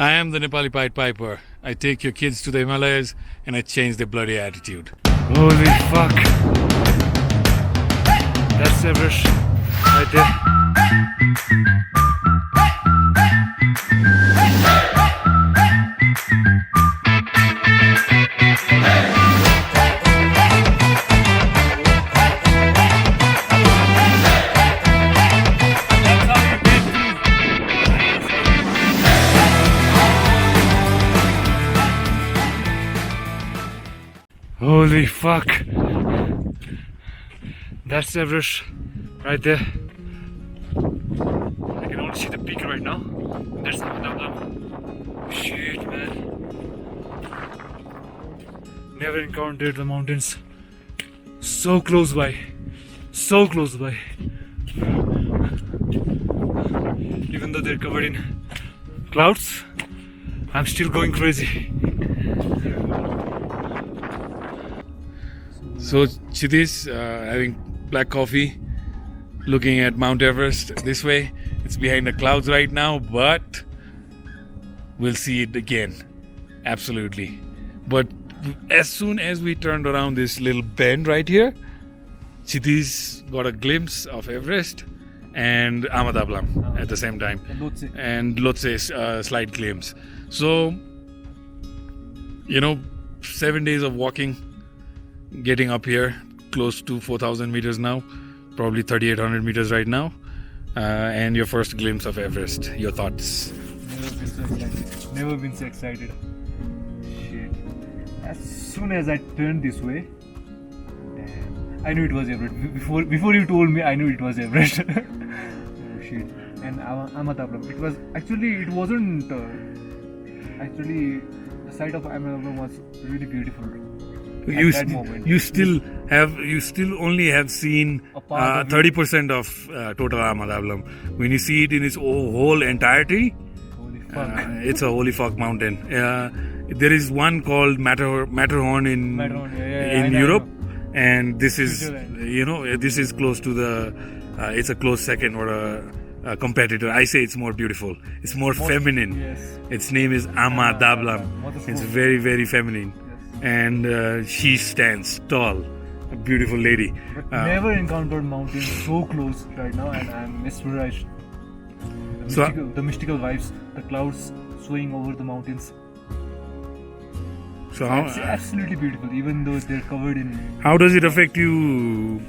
I am the Nepali Pied Piper. I take your kids to the Himalayas and I change their bloody attitude. Holy fuck. That's Everest right there. Holy fuck. That's Everest right there. I can only see the peak right now. There's Namche. Shit, man. Never encountered the mountains so close by. So close by. Even though they're covered in clouds, I'm still going crazy. So Chhitiz, having black coffee, looking at Mount Everest this way. It's behind the clouds right now, but we'll see it again. Absolutely. But as soon as we turned around this little bend right here, Chhitiz got a glimpse of Everest and Ahmedabad at the same time. And Lhotse's slight glimpse. So, 7 days of walking, getting up here, close to 4,000 meters now, probably 3,800 meters right now, and your first glimpse of Everest. Your thoughts? Never been so excited. Shit. As soon as I turned this way, damn, I knew it was Everest. Before you told me, I knew it was Everest. Oh shit. And Ahmedabad. It wasn't. The sight of Ahmedabad was really beautiful. You still only have seen 30% of total Ahmedabad. When you see it in its whole entirety, it's a holy fuck mountain. There is one called Matterhorn in Europe, and this is this is close to the. It's a close second or a competitor. I say it's more beautiful. It's more feminine. Yes. Its name is Ahmedabad. It's very, very feminine. And she stands tall, a beautiful lady. But never encountered mountains so close right now, and I'm mesmerized. The mystical vibes, the clouds swaying over the mountains. So it's absolutely beautiful, even though they're covered in. How does it affect you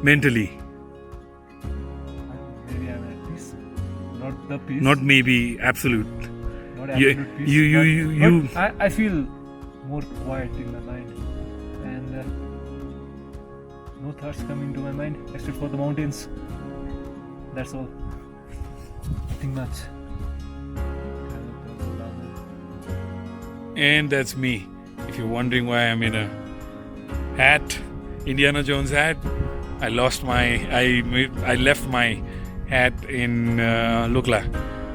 mentally? Maybe I'm at peace, not the peace. Not maybe, absolute. Not absolute peace. But I feel more quiet in my mind, and no thoughts coming to my mind except for the mountains. That's all. Nothing much. And that's me. If you're wondering why I'm in a hat, Indiana Jones hat, I left my hat in Lukla.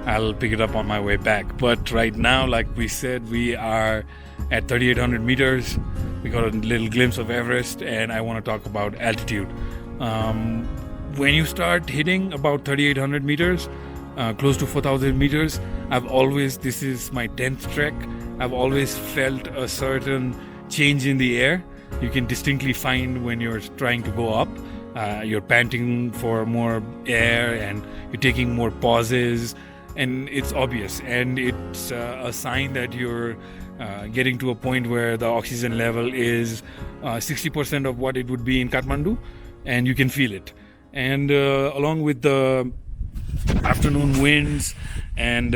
I'll pick it up on my way back. But right now, like we said, we are at 3,800 meters. We got a little glimpse of Everest, and I want to talk about altitude. When you start hitting about 3,800 meters, close to 4,000 meters, this is my 10th trek, I've always felt a certain change in the air. You can distinctly find when you're trying to go up, you're panting for more air and you're taking more pauses, and it's obvious, and it's a sign that you're getting to a point where the oxygen level is 60% of what it would be in Kathmandu, and you can feel it. And along with the afternoon winds and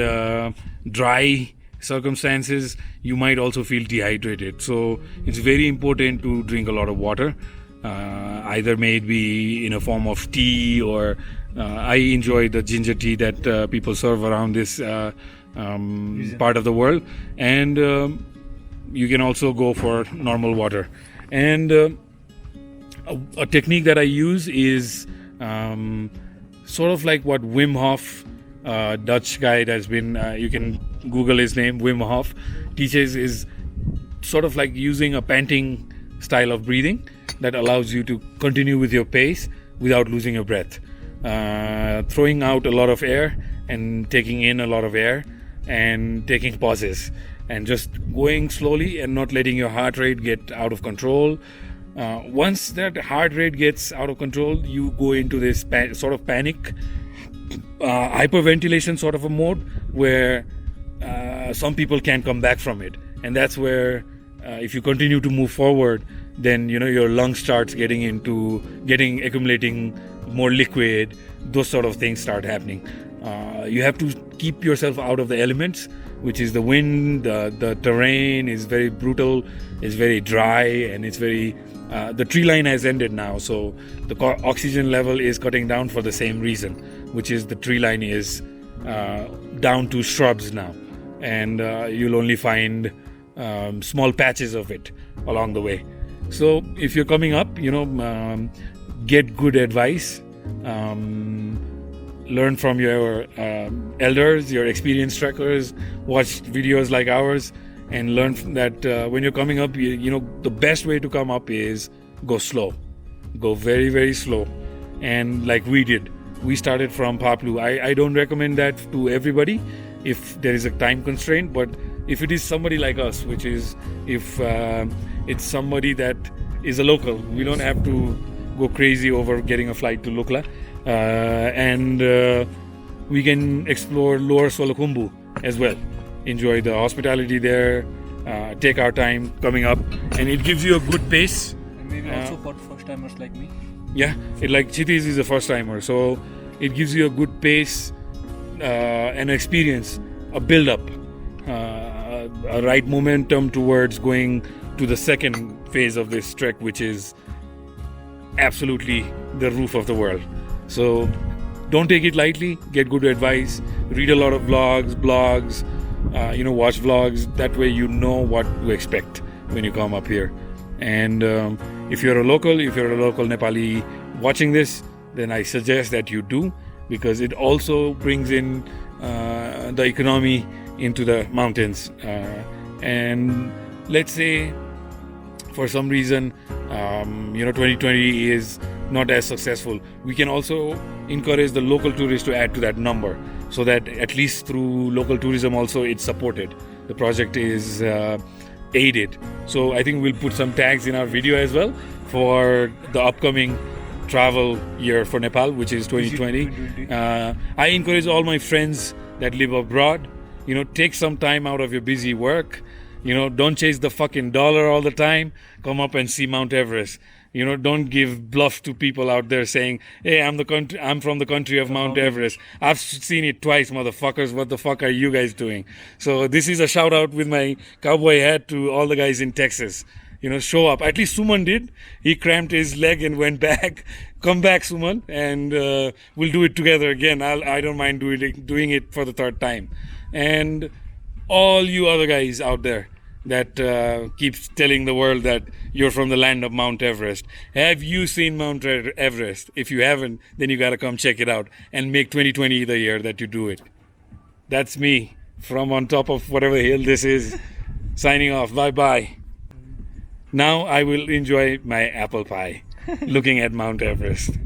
dry circumstances, you might also feel dehydrated. So it's very important to drink a lot of water, either may it be in a form of tea, or I enjoy the ginger tea that people serve around this part of the world, and you can also go for normal water. And a technique that I use is sort of like what Wim Hof, Dutch guy that's been, you can Google his name, Wim Hof, teaches, is sort of like using a panting style of breathing that allows you to continue with your pace without losing your breath. Throwing out a lot of air and taking in a lot of air and taking pauses and just going slowly and not letting your heart rate get out of control. Once that heart rate gets out of control, you go into this sort of panic, hyperventilation sort of a mode where some people can't come back from it. And that's where if you continue to move forward, then your lungs starts getting accumulating more liquid. Those sort of things start happening. You have to keep yourself out of the elements, which is the wind. The terrain is very brutal, it's very dry, and it's very the tree line has ended now, so the oxygen level is cutting down for the same reason, which is the tree line is down to shrubs now, and you'll only find small patches of it along the way. So if you're coming up, get good advice, learn from your elders, your experienced trekkers, watch videos like ours, and learn that when you're coming up, the best way to come up is go slow, go very, very slow. And like we did, we started from Phaplu. I don't recommend that to everybody if there is a time constraint, but if it is somebody like us, which is if it's somebody that is a local, we don't have to go crazy over getting a flight to Lukla, and we can explore lower Solukhumbu as well, enjoy the hospitality there, take our time coming up, and it gives you a good pace. And maybe also for first timers like me. Yeah, like Chhitiz is a first timer, so it gives you a good pace, an experience, a build up, a right momentum towards going to the second phase of this trek, which is absolutely the roof of the world. So don't take it lightly, get good advice, read a lot of blogs, watch vlogs. That way you know what to expect when you come up here. And if you're a local Nepali watching this, then I suggest that you do, because it also brings in the economy into the mountains. And let's say for some reason 2020 is not as successful, we can also encourage the local tourists to add to that number, so that at least through local tourism also it's supported, the project is aided. So I think we'll put some tags in our video as well for the upcoming travel year for Nepal, which is 2020. I encourage all my friends that live abroad, take some time out of your busy work. Don't chase the fucking dollar all the time. Come up and see Mount Everest. Don't give bluff to people out there saying, hey, I'm from the country of Mount Everest. I've seen it twice, motherfuckers. What the fuck are you guys doing? So this is a shout out with my cowboy hat to all the guys in Texas. Show up. At least Suman did. He cramped his leg and went back. Come back, Suman, and we'll do it together again. I don't mind doing it for the third time. And all you other guys out there that keeps telling the world that you're from the land of Mount Everest. Have you seen Mount Everest? If you haven't, then you gotta come check it out and make 2020 the year that you do it. That's me from on top of whatever hill this is, signing off. Bye-bye. Now I will enjoy my apple pie looking at Mount Everest.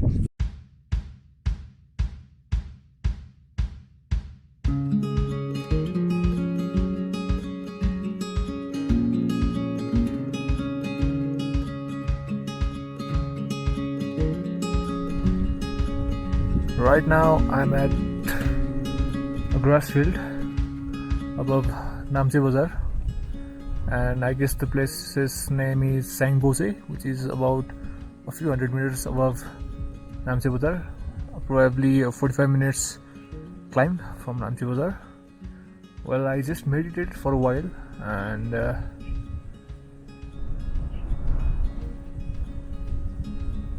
Right now I'm at a grass field above Namche Bazar, and I guess the place's name is Sangbose, which is about a few hundred meters above Namche Bazar, probably a 45 minutes climb from Namche Bazar. Well, I just meditated for a while, and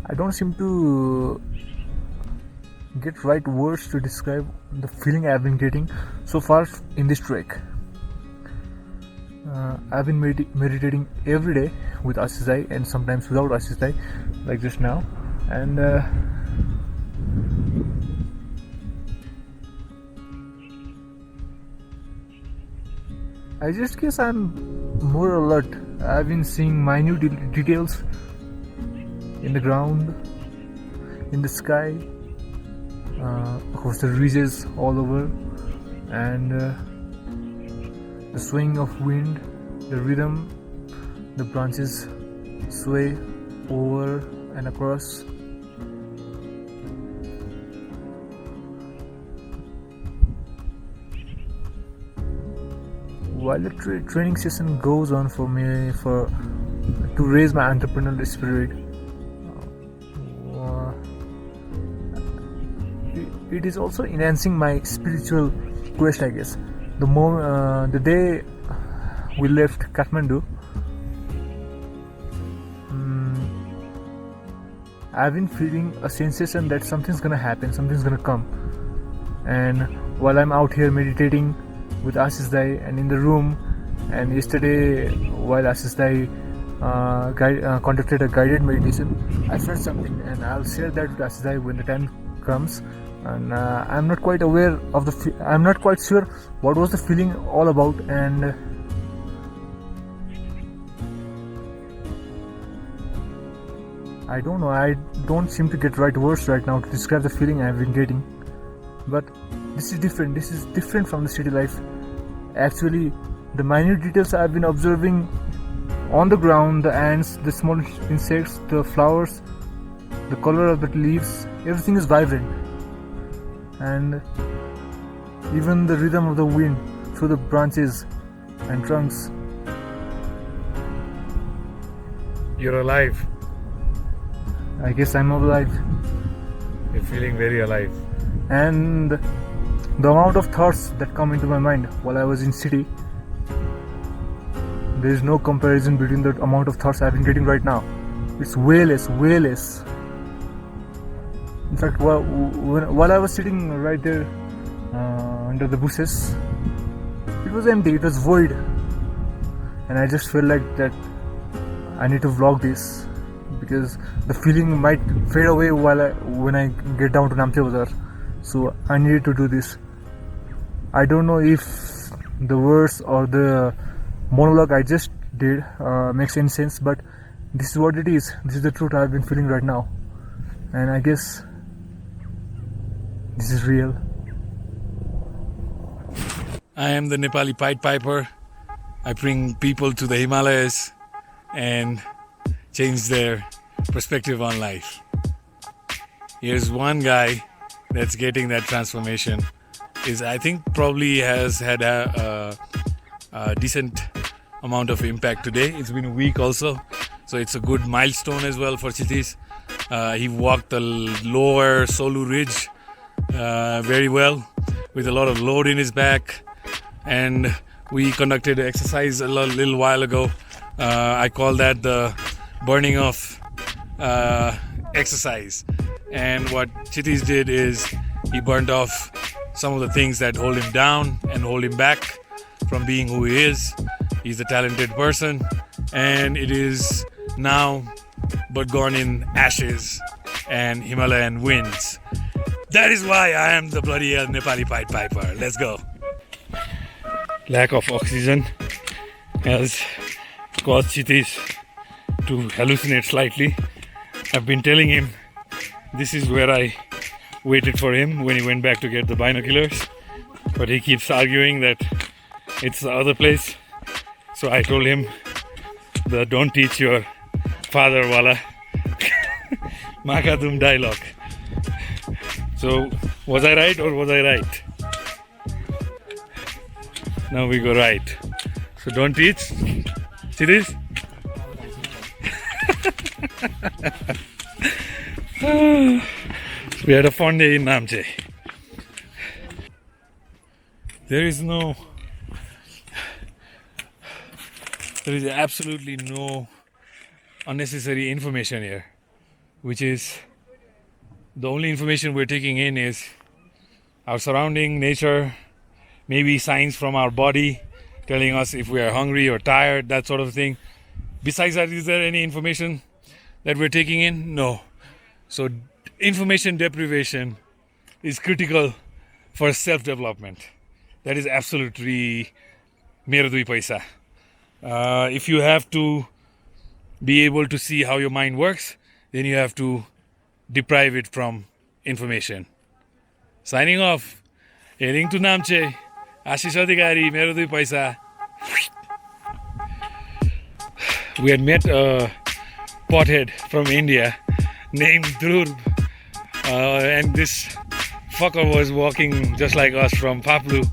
I don't seem to get right words to describe the feeling I've been getting so far in this trek. I've been meditating every day with Asisai and sometimes without Asisai, like just now, and I just guess I'm more alert. I've been seeing minute details in the ground, in the sky, of course the ridges all over, and the swing of wind, the rhythm, the branches sway over and across. While the training session goes on for me to raise my entrepreneurial spirit, it is also enhancing my spiritual quest, I guess. The day we left Kathmandu, I've been feeling a sensation that something's gonna happen, something's gonna come. And while I'm out here meditating with Ashish Dai and in the room, and yesterday while Ashish Dai conducted a guided meditation, I felt something, and I'll share that with Ashish Dai when the time comes. And I'm not quite aware of I'm not quite sure what was the feeling all about, and I don't know, I don't seem to get right words right now to describe the feeling I've been getting. But this is different from the city life. Actually, the minute details I've been observing on the ground, the ants, the small insects, the flowers, the color of the leaves, everything is vibrant. And even the rhythm of the wind through the branches and trunks. You're alive. I guess I'm alive. You're feeling very alive. And the amount of thoughts that come into my mind while I was in city, there is no comparison between the amount of thoughts I've been getting right now. It's way less. In fact, while I was sitting right there under the bushes, it was empty, it was void, and I just felt like that I need to vlog this because the feeling might fade away when I get down to Namche Bazar. So I needed to do this. I don't know if the words or the monologue I just did makes any sense, but this is what it is. This is the truth I've been feeling right now, and I guess this is real. I am the Nepali Pied Piper. I bring people to the Himalayas and change their perspective on life. Here's one guy that's getting that transformation. I think probably has had a decent amount of impact today. It's been a week also, so it's a good milestone as well for Chhitiz. He walked the lower Solu ridge very well with a lot of load in his back, and we conducted exercise a little while ago. I call that the burning of exercise, and what Chhitiz did is he burnt off some of the things that hold him down and hold him back from being who he is. He's a talented person, and it is now but gone in ashes and Himalayan winds. That is why I am the bloody Nepali Pied Piper. Let's go. Lack of oxygen has caused Chhitiz to hallucinate slightly. I've been telling him this is where I waited for him when he went back to get the binoculars, but he keeps arguing that it's the other place. So I told him the don't teach your father wala Makadum dialogue. So was I right or was I right? Now we go right. So don't teach. See this? We had a fun day in Namche. There is absolutely no unnecessary information here, which is the only information we're taking in is our surrounding, nature, maybe signs from our body telling us if we are hungry or tired, that sort of thing. Besides that, is there any information that we're taking in? No. So information deprivation is critical for self-development. That is absolutely mera dui paisa. If you have to be able to see how your mind works, then you have to deprive it from information. Signing off. Heading to Namche. Ashish Adhikari, mera dui paisa. We had met a pothead from India named Dhruv, and this fucker was walking just like us from Phaplu.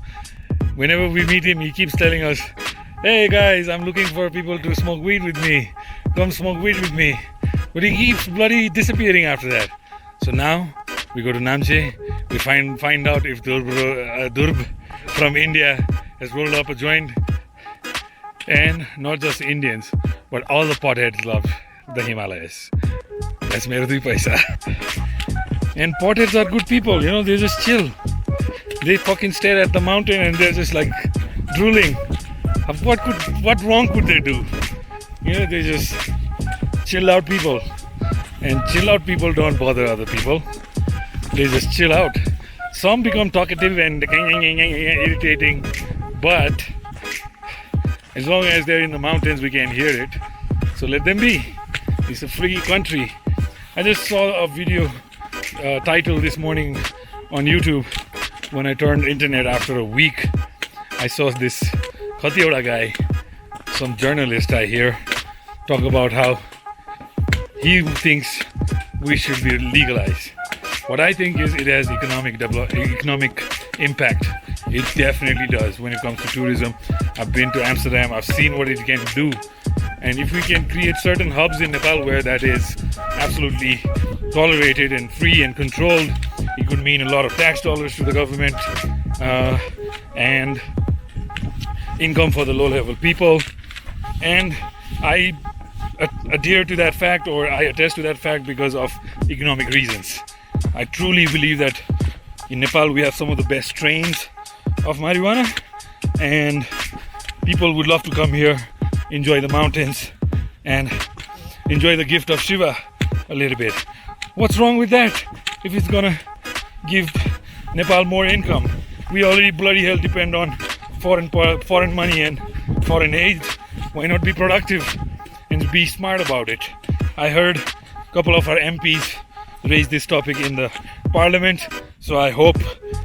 Whenever we meet him, he keeps telling us, "Hey guys, I'm looking for people to smoke weed with me. Come smoke weed with me." But he keeps bloody disappearing after that. So now we go to Namche. We find out if Dhruv from India has rolled up a joint. And not just Indians, but all the potheads love the Himalayas. That's mere dui paisa. And potheads are good people, you know, they just chill. They fucking stare at the mountain and they're just like drooling. What wrong could they do? You know, they just chill out people. And chill out people don't bother other people. They just chill out. Some become talkative and irritating, but as long as they're in the mountains, we can hear it. So let them be. It's a free country. I just saw a video title this morning on YouTube when I turned internet after a week. I saw this Khatioda guy, some journalist I hear, talk about how he thinks we should be legalized. What I think is it has economic impact. It definitely does when it comes to tourism. I've been to Amsterdam, I've seen what it can do. And if we can create certain hubs in Nepal where that is absolutely tolerated and free and controlled, it could mean a lot of tax dollars to the government and income for the low-level people. And I adhere to that fact, or I attest to that fact because of economic reasons. I truly believe that in Nepal we have some of the best strains of marijuana, and people would love to come here, enjoy the mountains, and enjoy the gift of Shiva a little bit. What's wrong with that? If it's gonna give Nepal more income, we already bloody hell depend on foreign money and foreign aid. Why not be productive and be smart about it? I heard a couple of our MPs raise this topic in the parliament, so I hope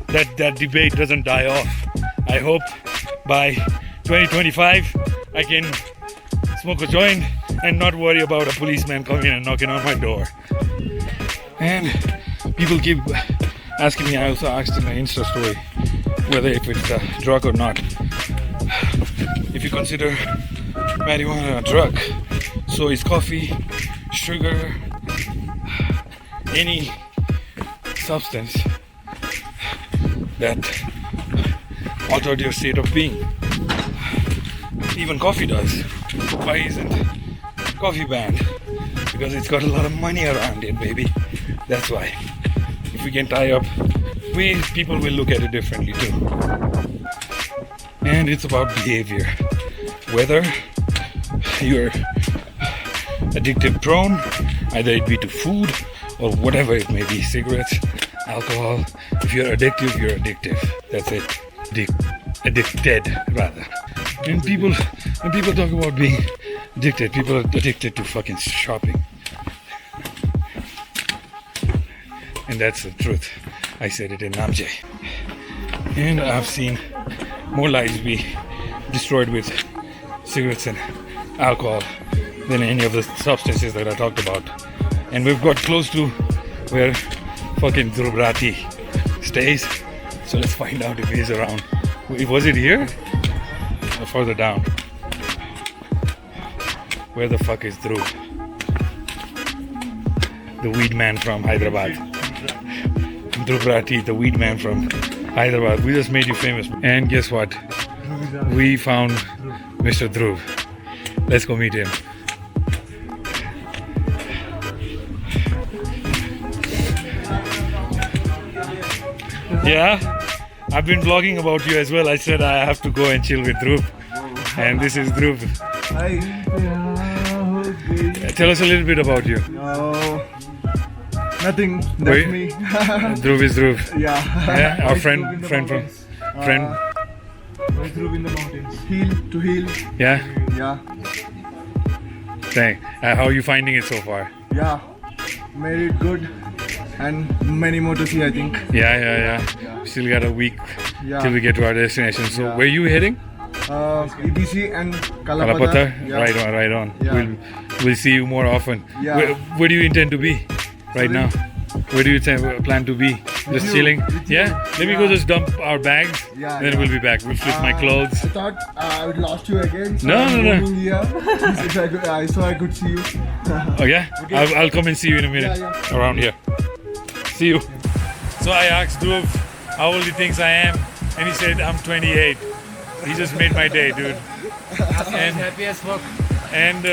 that debate doesn't die off. I hope by 2025 I can smoke a joint and not worry about a policeman coming and knocking on my door. And people keep asking me, I also asked in my Insta story whether if it's a drug or not. If you consider marijuana a drug, so is coffee, sugar, any substance that altered your state of being. Even coffee does. Why isn't coffee banned? Because it's got a lot of money around it, baby. That's why. If we can tie up ways, people will look at it differently too. And it's about behavior. Whether you're addictive prone, either it be to food or whatever it may be, cigarettes, alcohol. If you're addictive, you're addictive. That's it. Addicted, rather. When people talk about being addicted, people are addicted to fucking shopping. And that's the truth. I said it in Namche. And I've seen more lives be destroyed with cigarettes and alcohol than any of the substances that I talked about. And we've got close to where fucking Dhruv stays. So let's find out if he's around. Was it here? Or further down? Where the fuck is Dhruv? The weed man from Hyderabad. Dhruv, the weed man from Hyderabad. We just made you famous. And guess what? We found Mr. Dhruv. Let's go meet him. Yeah, I've been vlogging about you as well. I said I have to go and chill with Dhruv. And this is Dhruv. Tell us a little bit about you. Nothing, that's me. Dhruv is Dhruv. Yeah. Our friend from friend. Why Dhruv in the mountains? Heel to heel. Yeah. Yeah. Thanks. How are you finding it so far? Yeah. Made it good. And many more to see, I think. Yeah. Still got a week till we get to our destination. So where are you heading? EBC and Kalapatthar? Kalapatthar. Yeah. Right on. Yeah. We'll see you more often. Yeah. Where do you intend to be right Sorry? now? Where do you plan to be? Just you, chilling? with you. Yeah? Let me go Yeah. just dump our bags. Yeah, Then yeah. we'll be back. We'll flip my clothes. I thought I would lost you again. So No, I'm no. roaming here. I saw I could see you. Oh yeah? I'll come and see you in a minute. Yeah. Around here. See you. So I asked Dhruv how old he thinks I am, and he said I'm 28. He just made my day, dude. And happy as fuck. And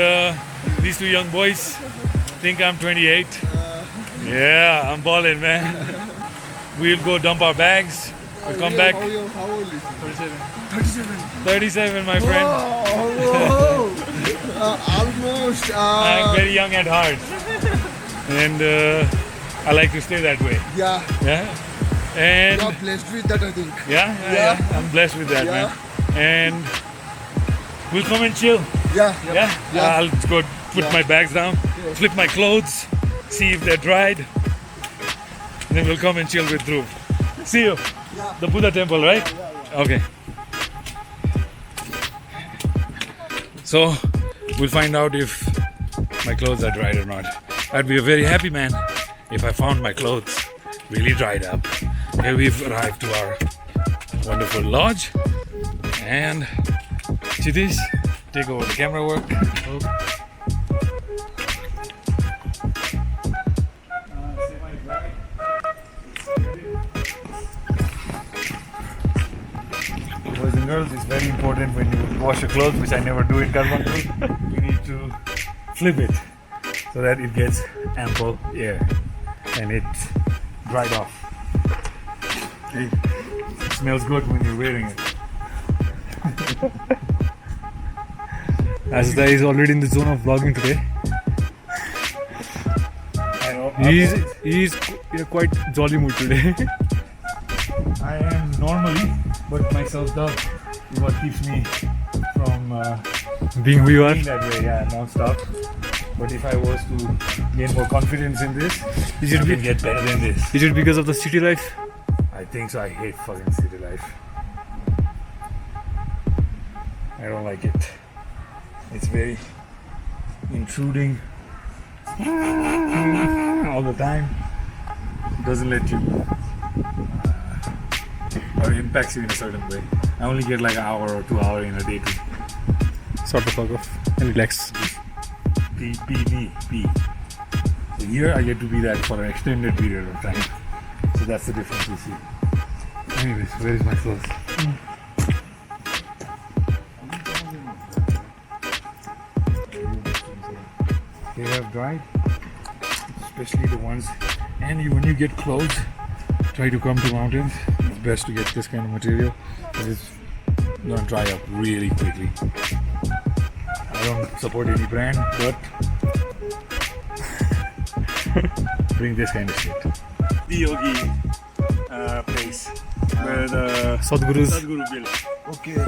these two young boys think I'm 28. Yeah, I'm balling, man. We'll go dump our bags. We'll come back. How old is he? 37. 37, my friend. Whoa. Almost. I'm very young at heart. And I like to stay that way. Yeah. Yeah. And You're blessed with that, I think. yeah. I'm blessed with that, man. And we'll come and chill. Yeah. Yeah. I'll go put my bags down, flip my clothes, see if they're dried. And then we'll come and chill with Dhruv. See you. The Buddha temple, right? Okay. So we'll find out if my clothes are dried or not. I'd be a very happy man if I found my clothes really dried up. Here we've arrived to our wonderful lodge. And Chhitiz, take over the camera work. Boys and girls, it's very important when you wash your clothes, which I never do in Kalapatthar. You need to flip it so that it gets ample air and it's dried off. It smells good when you're wearing it. Asda is already in the zone of vlogging today. I know. He's in a quite jolly mood today. I am normally, but my self-doubt is what keeps me from Being who you are. being that way, non-stop. But if I was to gain more confidence in this, Is it I be- can get better than this. Is it because of the city life? I think so. I hate fucking city life. I don't like it. It's very intruding all the time. It doesn't let you or impacts you in a certain way. I only get like an hour or 2 hours in a day to Sort the fuck off and relax. P. So here I get to be that for an extended period of time. So that's the difference you see. Anyways, where is my clothes? They have dried, especially the ones. And when you get clothes, try to come to mountains. It's best to get this kind of material because it's gonna dry up really quickly. I don't support any brand, but bring this kind of shit. The yogi place where the Sadhgurus. Sadhguru built. Okay.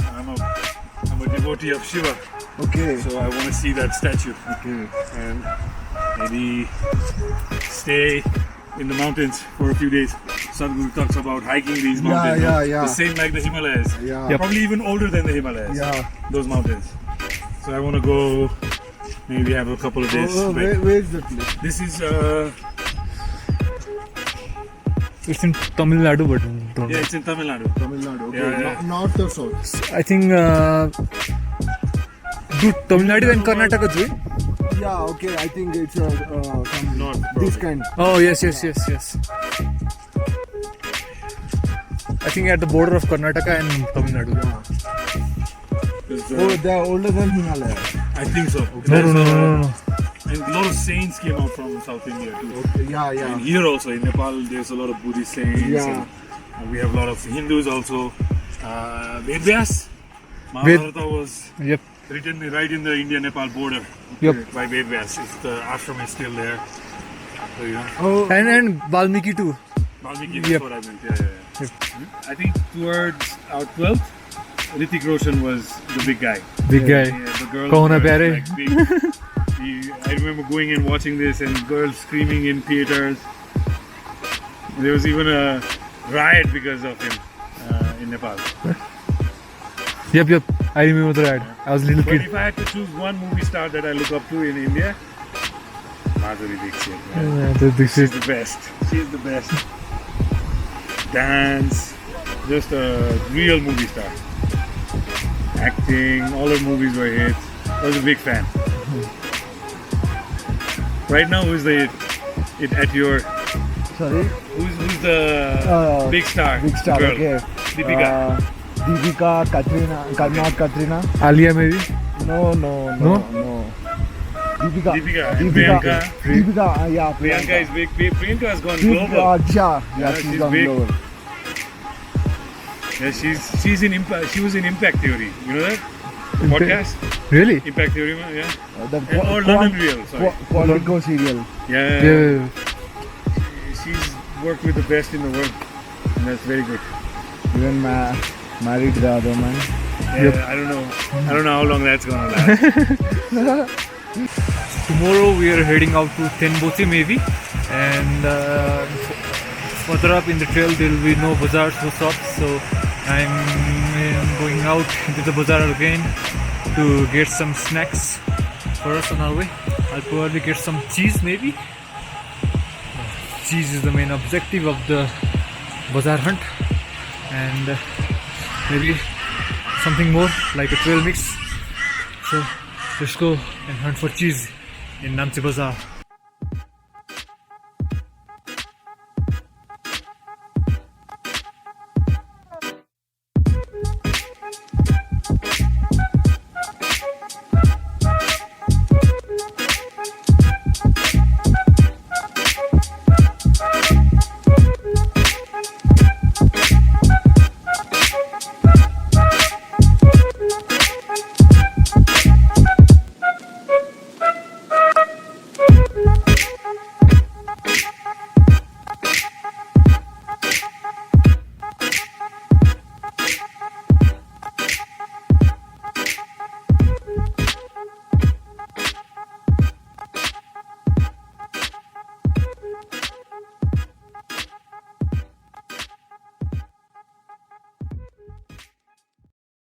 I'm a devotee of Shiva, Okay. so I want to see that statue Okay. and maybe stay in the mountains for a few days. Sadhguru talks about hiking these mountains. yeah. The same like the Himalayas. Yeah. Yep. Probably even older than the Himalayas. Yeah. Those mountains. So I want to go, maybe have a couple of days. Where is the place? This is It's in Tamil Nadu, but don't yeah, know. it's in Tamil Nadu. Tamil Nadu. Okay. Yeah. North or south? I think dude, Tamil Nadu and Karnataka join. Yeah. Okay. I think it's some North, this probably. kind. Oh yes. I think at the border of Karnataka and Tamil Nadu. Because, Oh, they are older than Himalaya. I think so. No. And a lot of saints came out from South India too. Okay. Yeah. And here also in Nepal, there's a lot of Buddhist saints. Yeah. And we have a lot of Hindus also. Vedvyas. Mahabharata was Yep. written right in the India-Nepal border Yep. by Vedvyas. The ashram is still there. So, you know, Oh. And Valmiki too. Valmiki Yep. is what I meant. Yeah. I think towards our 12th, Hrithik Roshan was the big guy. Big guy. Yeah, the girls Kauna were, Pyare. like, big. I remember going and watching this and girls screaming in theaters. There was even a riot because of him in Nepal. Yep. I remember the ad. I was a little But kid. if I had to choose one movie star that I look up to in India, Madhuri Dixit. Man. This She's is the best. She's the best. Dance, just a real movie star. Acting, all her movies were hits. I was a big fan. Right now, who's the it at your? Sorry? Who's the big star? Big star, girl? okay. Deepika. Deepika, Katrina, not Katrina. Alia maybe. No. Deepika. And Priyanka. Deepika, yeah. Priyanka is big. Priyanka has gone global. She's she's gone big. global. Yeah, she's in Impact. She was in Impact Theory. You know that podcast? Really? Impact Theory, man, yeah. Or Quant- London Real. Sorry. Quantico serial. Yeah. Yeah. She's worked with the best in the world, and that's very good. Even married the other man. Yeah, I don't know how long that's gonna last. Tomorrow we are heading out to Tenboche maybe, and further up in the trail there will be no bazaars, no shops, so I'm going out into the bazaar again to get some snacks for us on our way. I'll probably get some cheese maybe. Cheese is the main objective of the bazaar hunt, and maybe something more like a trail mix. So let's go and hunt for cheese in Namche Bazaar.